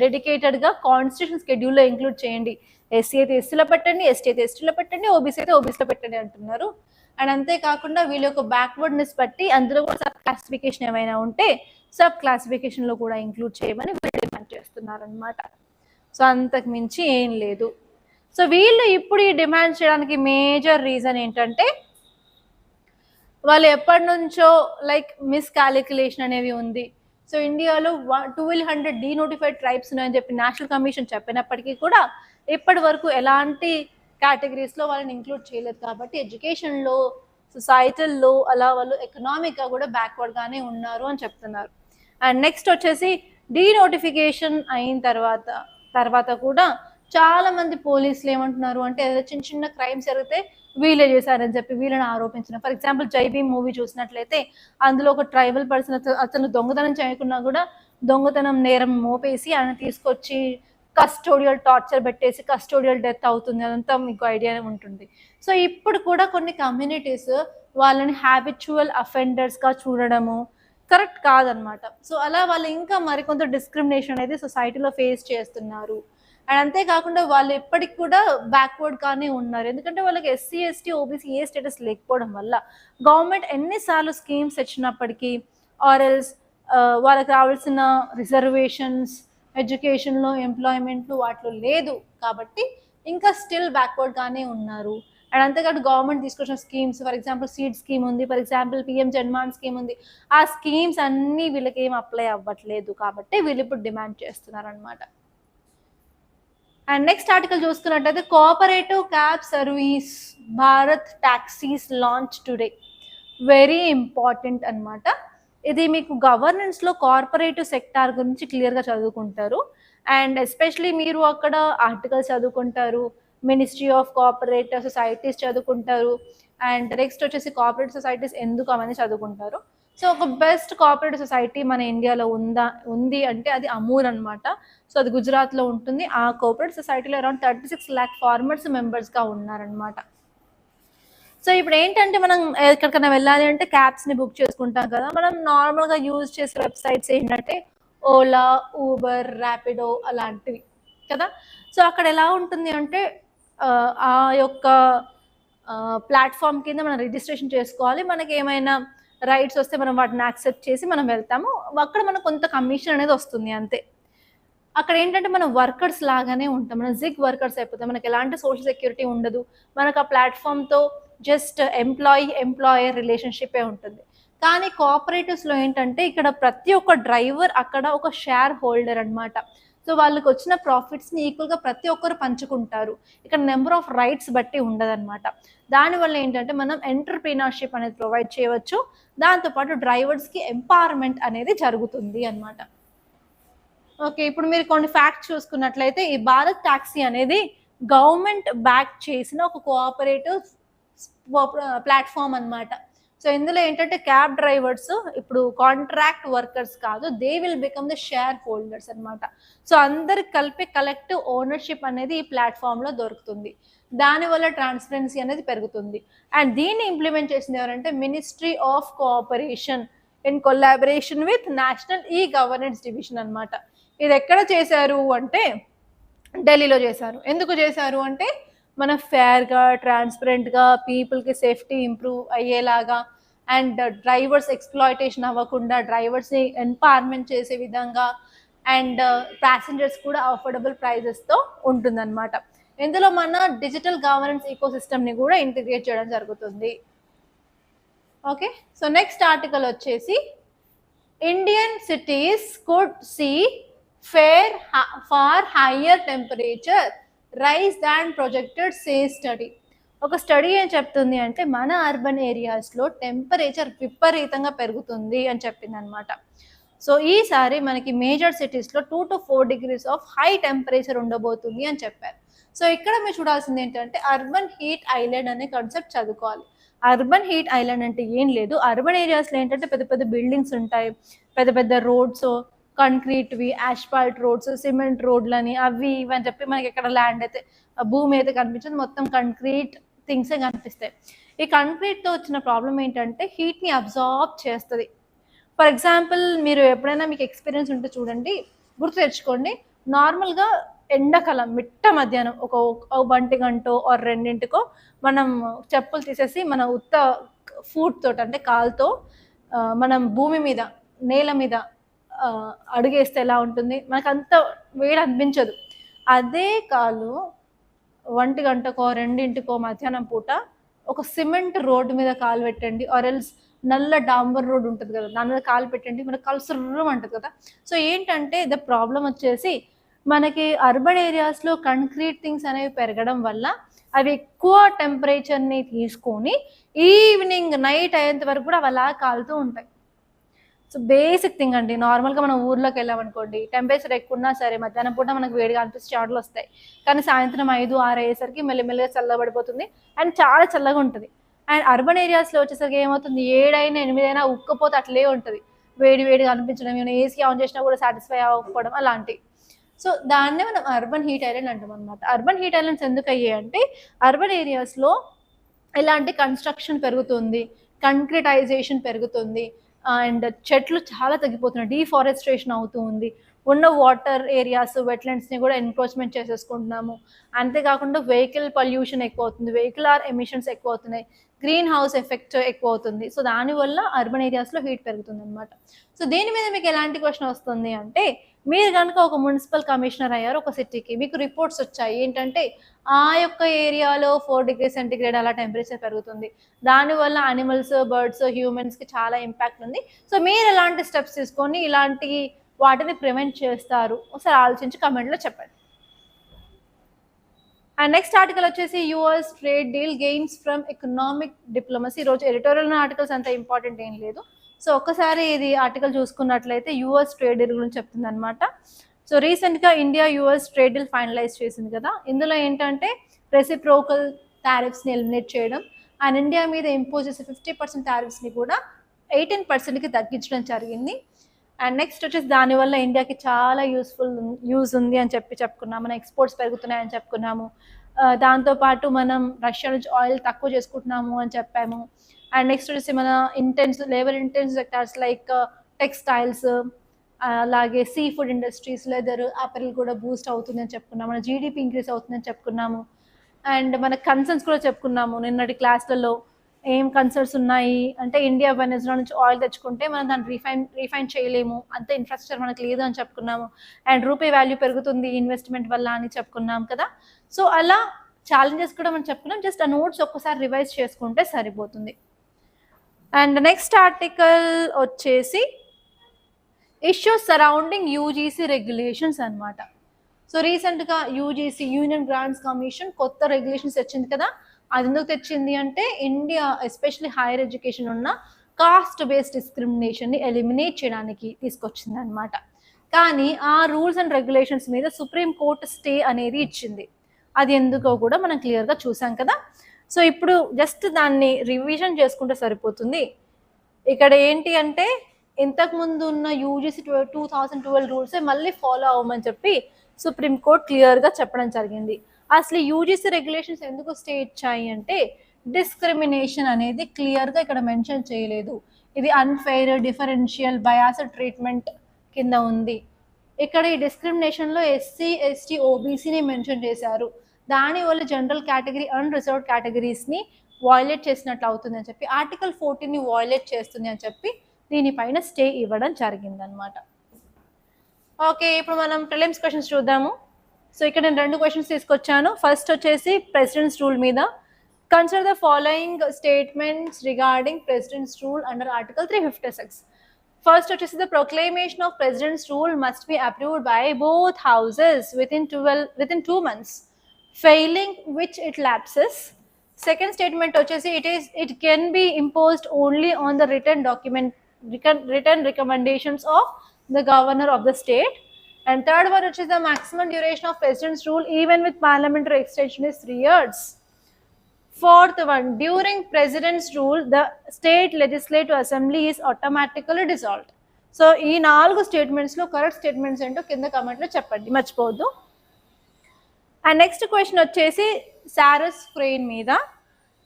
డెడికేటెడ్గా కాన్స్టిట్యూషన్ స్కెడ్యూల్లో ఇంక్లూడ్ చేయండి. ఎస్సీ అయితే ఎస్సీలో పెట్టండి, ఎస్టీ అయితే ఎస్టీలో పెట్టండి, ఓబీసీ అయితే ఓబీసీలో పెట్టండి అంటున్నారు. అండ్ అంతేకాకుండా వీళ్ళ యొక్క బ్యాక్వర్డ్నెస్ బట్టి అందులో కూడా సబ్ క్లాసిఫికేషన్ ఏమైనా ఉంటే సబ్ క్లాసిఫికేషన్లో కూడా ఇంక్లూడ్ చేయమని వీళ్ళు డిమాండ్ చేస్తున్నారు అనమాట. సో అంతకు మించి ఏం లేదు. సో వీళ్ళు ఇప్పుడు ఈ డిమాండ్ చేయడానికి మేజర్ రీజన్ ఏంటంటే వాళ్ళు ఎప్పటి నుంచో లైక్ మిస్కాలిక్యులేషన్ అనేవి ఉంది. సో ఇండియాలో 1200 డీనోటిఫైడ్ ట్రైబ్స్ ఉన్నాయని చెప్పి నేషనల్ కమిషన్ చెప్పినప్పటికీ కూడా ఇప్పటి వరకు ఎలాంటి కేటగిరీస్లో వాళ్ళని ఇంక్లూడ్ చేయలేదు. కాబట్టి ఎడ్యుకేషన్లో, సొసైటీల్లో అలా వాళ్ళు ఎకనామిక్గా కూడా బ్యాక్వర్డ్గానే ఉన్నారు అని చెప్తున్నారు. అండ్ నెక్స్ట్ వచ్చేసి డీనోటిఫికేషన్ అయిన తర్వాత కూడా చాలా మంది పోలీసులు ఏమంటున్నారు అంటే ఏదైనా చిన్న చిన్న క్రైమ్స్ జరిగితే వీళ్ళే చేశారని చెప్పి వీళ్ళని ఆరోపించిన. ఫర్ ఎగ్జాంపుల్ జై భీమ్ మూవీ చూసినట్లయితే అందులో ఒక ట్రైబల్ పర్సన్ అతను దొంగతనం చేయకున్నా కూడా దొంగతనం నేరం మోపేసి ఆయన తీసుకొచ్చి కస్టోడియల్ టార్చర్ పెట్టేసి కస్టోడియల్ డెత్ అవుతుంది. అదంతా మీకు ఐడియా ఉంటుంది. సో ఇప్పుడు కూడా కొన్ని కమ్యూనిటీస్ వాళ్ళని హ్యాబిచువల్ అఫెండర్స్గా చూడడము కరెక్ట్ కాదనమాట. సో అలా వాళ్ళు ఇంకా మరికొంత డిస్క్రిమినేషన్ అనేది సొసైటీలో ఫేస్ చేస్తున్నారు. అండ్ అంతేకాకుండా వాళ్ళు ఎప్పటికి కూడా బ్యాక్వర్డ్గానే ఉన్నారు. ఎందుకంటే వాళ్ళకి ఎస్సీ, ఎస్టీ, ఓబీసీ ఏ స్టేటస్ లేకపోవడం వల్ల గవర్నమెంట్ ఎన్నిసార్లు స్కీమ్స్ ఇచ్చినప్పటికీ ఆర్ఎల్స్ వాళ్ళకి రావాల్సిన రిజర్వేషన్స్ ఎడ్యుకేషన్లో, ఎంప్లాయ్మెంట్లు వాటిలో లేదు. కాబట్టి ఇంకా స్టిల్ బ్యాక్వర్డ్గానే ఉన్నారు. అండ్ అంతేకాదు గవర్నమెంట్ తీసుకొచ్చిన schemes, for example seed scheme ఉంది, for example PM Janman scheme ఉంది. ఆ స్కీమ్స్ అన్నీ వీళ్ళకి ఏం అప్లై అవ్వట్లేదు. కాబట్టి వీళ్ళు ఇప్పుడు డిమాండ్ చేస్తున్నారు అనమాట. అండ్ నెక్స్ట్ ఆర్టికల్ చూసుకున్నట్టయితే cooperative cab service Bharat taxis launch today. Very important అనమాట. ఇది మీకు గవర్నెన్స్లో కార్పొరేటివ్ సెక్టార్ గురించి క్లియర్గా చదువుకుంటారు. అండ్ ఎస్పెషలీ మీరు అక్కడ ఆర్టికల్స్ చదువుకుంటారు, మినిస్ట్రీ ఆఫ్ కోఆపరేటివ్ సొసైటీస్ చదువుకుంటారు. అండ్ నెక్స్ట్ వచ్చేసి కోఆపరేటివ్ సొసైటీస్ ఎందుకు అవన్నీ చదువుకుంటారు. సో ఒక బెస్ట్ కోఆపరేటివ్ సొసైటీ మన ఇండియాలో ఉంది అంటే అది అమూల్ అనమాట. సో అది గుజరాత్లో ఉంటుంది. ఆ కోఆపరేటివ్ సొసైటీలో అరౌండ్ 36 lakh ఫార్మర్స్ మెంబర్స్గా ఉన్నారనమాట. సో ఇప్పుడు ఏంటంటే మనం ఎక్కడికైనా వెళ్ళాలి అంటే క్యాబ్స్ని బుక్ చేసుకుంటాం కదా. మనం నార్మల్గా యూజ్ చేసే వెబ్సైట్స్ ఏంటంటే ఓలా, ఊబర్, ర్యాపిడో అలాంటివి కదా. సో అక్కడ ఎలా ఉంటుంది అంటే ఆ యొక్క ప్లాట్ఫామ్ కింద మనం రిజిస్ట్రేషన్ చేసుకోవాలి. మనకి ఏమైనా రైట్స్ వస్తే మనం వాటిని యాక్సెప్ట్ చేసి మనం వెళ్తాము. అక్కడ మనకు కొంత కమిషన్ అనేది వస్తుంది అంతే. అక్కడ ఏంటంటే మనం వర్కర్స్ లాగానే ఉంటాం, మనం జిగ్ వర్కర్స్ అయిపోతాం. మనకి ఎలాంటి సోషల్ సెక్యూరిటీ ఉండదు. మనకు ఆ ప్లాట్ఫామ్తో జస్ట్ ఎంప్లాయర్ రిలేషన్షిప్పే ఉంటుంది. కానీ కోఆపరేటివ్స్లో ఏంటంటే ఇక్కడ ప్రతి ఒక్క డ్రైవర్ అక్కడ ఒక షేర్ హోల్డర్ అనమాట. సో వాళ్ళకి వచ్చిన ప్రాఫిట్స్ని ఈక్వల్గా ప్రతి ఒక్కరు పంచుకుంటారు. ఇక్కడ నెంబర్ ఆఫ్ రైట్స్ బట్టి ఉండదన్నమాట. దానివల్ల ఏంటంటే మనం ఎంటర్‌ప్రెన్యూర్‌షిప్ అనేది ప్రొవైడ్ చేయవచ్చు. దాంతోపాటు డ్రైవర్స్కి ఎంపవర్మెంట్ అనేది జరుగుతుంది అనమాట. ఓకే, ఇప్పుడు మీరు కొన్ని ఫ్యాక్ట్స్ చూసుకున్నట్లయితే ఈ భారత్ టాక్సీ అనేది గవర్నమెంట్ బ్యాక్ చేసిన ఒక కోఆపరేటివ్ ప్లాట్ఫామ్ అనమాట. సో ఇందులో ఏంటంటే క్యాబ్ డ్రైవర్స్ ఇప్పుడు కాంట్రాక్ట్ వర్కర్స్ కాదు, they will become the share holders అనమాట. సో అందరికి కలిపి కలెక్టివ్ ఓనర్షిప్ అనేది ఈ ప్లాట్ఫామ్లో దొరుకుతుంది. దానివల్ల ట్రాన్స్పరెన్సీ అనేది పెరుగుతుంది. అండ్ దీన్ని ఇంప్లిమెంట్ చేసింది ఎవరంటే ministry of cooperation in collaboration with national e governance division అనమాట. ఇది ఎక్కడ చేశారు అంటే ఢిల్లీలో చేశారు. ఎందుకు చేశారు అంటే మన ఫేర్గా, ట్రాన్స్పరెంట్గా, పీపుల్కి సేఫ్టీ ఇంప్రూవ్ అయ్యేలాగా అండ్ డ్రైవర్స్ ఎక్స్‌ప్లాయిటేషన్ అవ్వకుండా డ్రైవర్స్ని ఎంపవర్మెంట్ చేసే విధంగా అండ్ ప్యాసింజర్స్ కూడా అఫోర్డబుల్ ప్రైజెస్తో ఉంటుందన్నమాట. ఇందులో మన డిజిటల్ గవర్నెన్స్ ఈకోసిస్టమ్ని కూడా ఇంటిగ్రేట్ చేయడం జరుగుతుంది. ఓకే, సో నెక్స్ట్ ఆర్టికల్ వచ్చేసి Indian cities could see fair far higher temperature rise than projected say study. ఒక స్టడీ ఏం చెప్తుంది అంటే మన అర్బన్ ఏరియాస్లో టెంపరేచర్ విపరీతంగా పెరుగుతుంది అని చెప్పింది అనమాట. సో ఈసారి మనకి మేజర్ సిటీస్లో 2 to 4 degrees of high temperature ఉండబోతుంది అని చెప్పారు. సో ఇక్కడ మీరు చూడాల్సింది ఏంటంటే అర్బన్ హీట్ ఐలాండ్ అనే కాన్సెప్ట్ చదువుకోవాలి. అర్బన్ హీట్ ఐలాండ్ అంటే ఏం లేదు, అర్బన్ ఏరియాస్లో ఏంటంటే పెద్ద పెద్ద బిల్డింగ్స్ ఉంటాయి, పెద్ద పెద్ద రోడ్స్, కంక్రీట్వి, ఆస్ఫాల్ట్ రోడ్స్, సిమెంట్ రోడ్లని అవి ఇవి అని చెప్పి మనకి ఎక్కడ ల్యాండ్ అయితే భూమి అయితే కనిపించదు, మొత్తం కంక్రీట్ థింగ్సే కనిపిస్తాయి. ఈ కంక్రీట్తో వచ్చిన ప్రాబ్లం ఏంటంటే హీట్ని అబ్జార్బ్ చేస్తుంది. ఫర్ ఎగ్జాంపుల్ మీరు ఎప్పుడైనా మీకు ఎక్స్పీరియన్స్ ఉంటే చూడండి, గుర్తు తెచ్చుకోండి, నార్మల్గా ఎండాకాలం మిట్ట మధ్యాహ్నం ఒక 1 గంటో ఆర్ 2కో మనం చెప్పులు తీసేసి మన ఉత్త ఫుట్ తోటి అంటే కాలుతో మనం భూమి మీద నేల మీద అడుగేస్తే ఎలా ఉంటుంది, మనకు అంత వేడి అనిపించదు. అదే కాలు 1 గంటకో 2కో మధ్యాహ్నం పూట ఒక సిమెంట్ రోడ్డు మీద కాలు పెట్టండి, ఆర్ ఎల్స్ నల్ల డాంబర్ రోడ్ ఉంటుంది కదా దాని మీద కాలు పెట్టండి, మనకు కాలు సుర్రం అంటుంది కదా. సో ఏంటంటే ద ప్రాబ్లం వచ్చేసి మనకి అర్బన్ ఏరియాస్లో కంక్రీట్ థింగ్స్ అనేవి పెరగడం వల్ల అవి ఎక్కువ టెంపరేచర్ని తీసుకొని ఈవినింగ్ నైట్ అయ్యేంత వరకు కూడా అవి అలా కాలుతూ ఉంటాయి. సో బేసిక్ థింగ్ అండి, నార్మల్గా మనం ఊర్లోకి వెళ్ళామనుకోండి, టెంపరేచర్ ఎక్కువ ఉన్నా సరే మధ్యాహ్నం పూట మనకు వేడిగా అనిపిస్తే చెమటలు వస్తాయి, కానీ సాయంత్రం 5-6 అయ్యేసరికి మెల్లిమెల్లిగా చల్లబడిపోతుంది అండ్ చాలా చల్లగా ఉంటుంది. అండ్ అర్బన్ ఏరియాస్లో వచ్చేసరికి ఏమవుతుంది, 7 అయినా 8 అయినా ఉక్కపోతే అట్లే ఉంటుంది, వేడి వేడిగా అనిపించడం, ఏమైనా ఏసీ ఆన్ చేసినా కూడా సాటిస్ఫై అవ్వకపోవడం అలాంటివి. సో దాన్నే మనం అర్బన్ హీట్ ఐలాండ్ అంటాం అనమాట. అర్బన్ హీట్ ఐలాండ్స్ ఎందుకు అయ్యాయి అంటే అర్బన్ ఏరియాస్లో ఇలాంటి కన్స్ట్రక్షన్ పెరుగుతుంది, కంక్రిటైజేషన్ పెరుగుతుంది, అండ్ చెట్లు చాలా తగ్గిపోతున్నాయి, డీఫారెస్ట్రేషన్ అవుతూ ఉంది, ఉన్న వాటర్ ఏరియాస్ వెట్లాండ్స్ని కూడా ఎన్క్రోచ్మెంట్ చేసేసుకుంటున్నాము. అంతేకాకుండా వెహికల్ పొల్యూషన్ ఎక్కువ అవుతుంది, వెహికల్ ఎమిషన్స్ ఎక్కువ అవుతున్నాయి, గ్రీన్ హౌస్ ఎఫెక్ట్ ఎక్కువ అవుతుంది. సో దానివల్ల అర్బన్ ఏరియాస్లో హీట్ పెరుగుతుంది అనమాట. సో దీని మీద మీకు ఎలాంటి క్వశ్చన్ వస్తుంది అంటే, మీరు కనుక ఒక మున్సిపల్ కమిషనర్ అయ్యారు ఒక సిటీకి, మీకు రిపోర్ట్స్ వచ్చాయి ఏంటంటే ఆ యొక్క ఏరియాలో 4 degrees సెంటిగ్రేడ్ అలా టెంపరేచర్ పెరుగుతుంది, దానివల్ల అనిమల్స్, బర్డ్స్, హ్యూమన్స్కి చాలా ఇంపాక్ట్ ఉంది. సో మీరు ఎలాంటి స్టెప్స్ తీసుకొని ఇలాంటి వాటిని ప్రివెంట్ చేస్తారు ఒకసారి ఆలోచించి కమెంట్లో చెప్పండి. అండ్ నెక్స్ట్ ఆర్టికల్ వచ్చేసి US trade deal gains from economic diplomacy. ఈరోజు ఎడిటోరియల్ ఆర్టికల్స్ అంత ఇంపార్టెంట్ ఏం లేదు. సో ఒక్కసారి ఇది ఆర్టికల్ చూసుకున్నట్లయితే యుఎస్ ట్రేడ్ డీల్ గురించి చెప్తుంది అనమాట. సో రీసెంట్గా India US trade deal finalise చేసింది కదా, ఇందులో ఏంటంటే రెసిప్రోకల్ టారిఫ్స్ని ఎలిమినేట్ చేయడం అండ్ ఇండియా మీద ఇంపోజ్ చేసే 50% టారిఫ్స్ని కూడా 18%కి తగ్గించడం జరిగింది. అండ్ నెక్స్ట్ వచ్చేసి దానివల్ల ఇండియాకి చాలా యూజ్ ఉంది అని చెప్పుకున్నాము, మన ఎక్స్పోర్ట్స్ పెరుగుతున్నాయని చెప్పుకున్నాము, దాంతోపాటు మనం రష్యా నుంచి ఆయిల్ తక్కువ చేసుకుంటున్నాము అని చెప్పాము. అండ్ నెక్స్ట్ వచ్చేసి మన labour intensive sectors like textiles, అలాగే seafood industries, leather, apparel కూడా బూస్ట్ అవుతుంది అని చెప్పుకున్నాము, మన జీడిపి ఇంక్రీజ్ అవుతుందని చెప్పుకున్నాము. అండ్ మన కన్సర్న్స్ కూడా చెప్పుకున్నాము నిన్నటి క్లాస్లలో. ఏం కన్సర్న్స్ ఉన్నాయి అంటే ఇండియా వెనెజులా నుంచి ఆయిల్ తెచ్చుకుంటే మనం దాన్ని రీఫైన్ చేయలేము, అంత ఇన్ఫ్రాస్ట్రక్చర్ మనకు లేదు అని చెప్పుకున్నాము. అండ్ రూపీ వాల్యూ పెరుగుతుంది ఇన్వెస్ట్మెంట్ వల్ల అని చెప్పుకున్నాం కదా. సో అలా ఛాలెంజెస్ కూడా మనం చెప్పుకున్నాం, జస్ట్ ఆ నోట్స్ ఒక్కసారి రివైజ్ చేసుకుంటే సరిపోతుంది. అండ్ నెక్స్ట్ ఆర్టికల్ వచ్చేసి ఇష్యూస్ సరౌండింగ్ యూజీసీ రెగ్యులేషన్స్ అనమాట. సో రీసెంట్గా యూజీసీ యూనియన్ గ్రాంట్స్ కమిషన్ కొత్త రెగ్యులేషన్స్ తెచ్చింది కదా. అది ఎందుకు తెచ్చింది అంటే ఇండియా ఎస్పెషల్లీ హైయర్ ఎడ్యుకేషన్ ఉన్న కాస్ట్ బేస్డ్ డిస్క్రిమినేషన్ని ఎలిమినేట్ చేయడానికి తీసుకొచ్చింది అనమాట. కానీ ఆ రూల్స్ అండ్ రెగ్యులేషన్స్ మీద సుప్రీంకోర్టు స్టే అనేది ఇచ్చింది, అది ఎందుకో కూడా మనం క్లియర్గా చూసాం కదా. సో ఇప్పుడు జస్ట్ దాన్ని రివిజన్ చేసుకుంటే సరిపోతుంది. ఇక్కడ ఏంటి అంటే ఇంతకుముందు ఉన్న యూజీసీ 2012 రూల్సే మళ్ళీ ఫాలో అవ్వమని చెప్పి సుప్రీంకోర్టు క్లియర్గా చెప్పడం జరిగింది. అసలు యూజీసీ రెగ్యులేషన్స్ ఎందుకు స్టే ఇచ్చాయి అంటే డిస్క్రిమినేషన్ అనేది క్లియర్గా ఇక్కడ మెన్షన్ చేయలేదు, ఇది అన్ఫెయిర్, డిఫరెన్షియల్, బయాస్డ్ ట్రీట్మెంట్ కింద ఉంది. ఇక్కడ ఈ డిస్క్రిమినేషన్లో ఎస్సీ, ఎస్టీ, ఓబీసీని మెన్షన్ చేశారు, దానివల్ల జనరల్ కేటగిరీ, అన్రిజర్వ్డ్ కేటగిరీస్ని వాయిలేట్ చేసినట్లు అవుతుంది అని చెప్పి ఆర్టికల్ 14ని వాయిలేట్ చేస్తుంది అని చెప్పి దీనిపైన స్టే ఇవ్వడం జరిగిందనమాట. ఓకే, ఇప్పుడు మనం ప్రిలిమ్స్ క్వశ్చన్స్ చూద్దాము. సో ఇక్కడ నేను 2 క్వశ్చన్స్ తీసుకొచ్చాను. ఫస్ట్ వచ్చేసి ప్రెసిడెంట్స్ రూల్ మీద. Consider the following statements regarding president's rule under article 356. First వచ్చేసి the proclamation of president's rule must be approved by both houses within 2 months, failing which it lapses. Second statement వచ్చేసి it can be imposed only on the written recommendations of the governor of the state. And third one, which is the maximum duration of president's rule even with parliamentary extension is 3 years. Fourth one, during president's rule, the state legislative assembly is automatically dissolved. So ఈ 4 స్టేట్మెంట్స్లో correct statements ఏంటో కింద కమెంట్లో చెప్పండి, మర్చిపోవద్దు. And next question వచ్చేసి sarus crane మీద.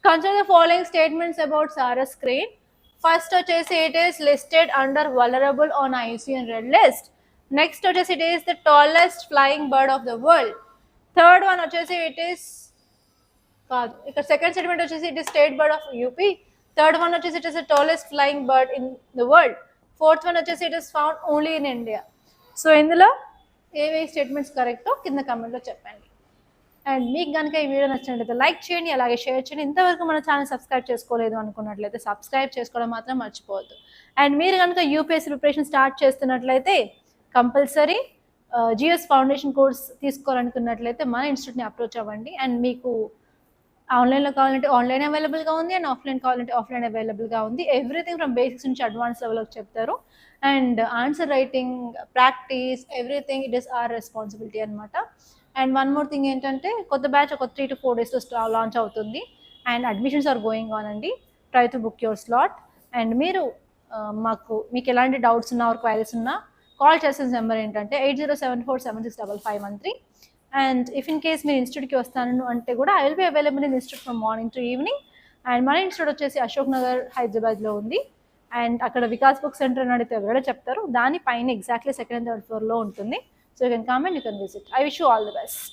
Consider the following statements about sarus crane. First వచ్చేసి it is listed under vulnerable on IUCN red list. Next వచ్చేసి it is the tallest flying bird of the world. Third one వచ్చేసి it is కాదు, ఇక్కడ second statement వచ్చేసి it is state bird of UP. Third one వచ్చేసి it is the tallest flying bird in the world. Fourth one వచ్చేసి it is found only in India. So ఇందులో ఏవే statements కరెక్టో కింద కమెంట్లో చెప్పండి. అండ్ మీకు కనుక ఈ వీడియో నచ్చినట్లయితే లైక్ చేయండి, అలాగే షేర్ చేయండి. ఇంతవరకు మన ఛానల్ సబ్స్క్రైబ్ చేసుకోలేదు అనుకున్నట్లయితే సబ్స్క్రైబ్ చేసుకోవడం మాత్రం మర్చిపోవద్దు. అండ్ మీరు కనుక యూపీఎస్సీ ప్రిపరేషన్ స్టార్ట్ చేస్తున్నట్లయితే కంపల్సరీ జిఎస్ ఫౌండేషన్ కోర్స్ తీసుకోవాలనుకున్నట్లయితే మన ఇన్స్టిట్యూట్ని అప్రోచ్ అవ్వండి. అండ్ మీకు ఆన్లైన్లో కావాలంటే ఆన్లైన్ అవైలబుల్గా ఉంది, అండ్ ఆఫ్లైన్ కావాలంటే ఆఫ్లైన్ అవైలబుల్గా ఉంది. ఎవ్రీథింగ్ ఫ్రమ్ బేసిక్స్ నుంచి అడ్వాన్స్ లెవెల్కి చెప్తారు. And answer writing, practice, everything it is our responsibility అనమాట. అండ్ వన్ మోర్ థింగ్ ఏంటంటే కొత్త బ్యాచ్ ఒక 3 to 4 daysలో లాంచ్ అవుతుంది. And admissions are going on అండి. Try to book your slot. And మీరు మీకు ఎలాంటి డౌట్స్ ఉన్నా ఆర్ క్వైరీస్ ఉన్నా కాల్ చేసిన నెంబర్ ఏంటంటే 8074765513. అండ్ ఇఫ్ ఇన్ కేస్ మీరు ఇన్స్టిట్యూట్కి వస్తాను అంటే కూడా I will be available in institute from morning to evening. And మన ఇన్స్టిట్యూట్ వచ్చేసి అశోక్ నగర్ హైదరాబాద్లో ఉంది. అండ్ అక్కడ వికాస్ బుక్ సెంటర్ అని అడిగితే ఎవరైనా చెప్తారు, దానిపైన ఎగ్జాక్ట్లీ సెకండ్ అండ్ థర్డ్ ఫ్లోర్లో ఉంటుంది. So you can come and you can visit. I wish you all the best.